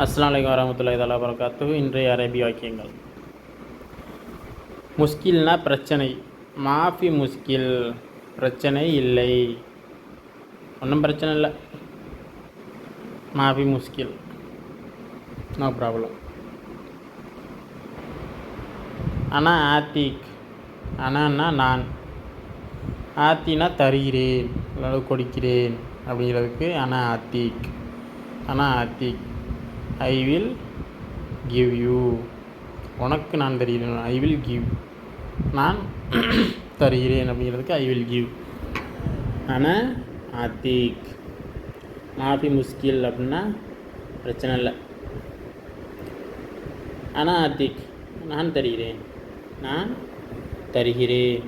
அஸ்ஸலாமு அலைக்கும் வரஹ்மத்துல்லாஹி தஆலா வபரகாத்துஹு. இன்றைய அரபி வாக்கியங்கள். முஸ்கில்னா பிரச்சனை. மாஃபி முஸ்கில், பிரச்சனை இல்லை, ஒன்றும் பிரச்சனை இல்லை. மாஃபி முஸ்கில், நோ ப்ராப்ளம். அனா ஆத்திக், அனான்னா நான், ஆத்தினா தருகிறேன் அல்லது கொடுக்கிறேன் அப்படிங்கிறதுக்கு அனா ஆத்திக். அனா Atiq, I will give you, உனக்கு நான் தருகிறேன். ஐ வில் கிவ், நான் தருகிறேன் அப்படிங்கிறதுக்கு ஐ வில் கிவ். அனா ஆத்திக். மாஃபி முஸ்கில் அப்படின்னா பிரச்சனை இல்லை. அனா ஆத்திக், நான் தருகிறேன், நான் தருகிறேன்.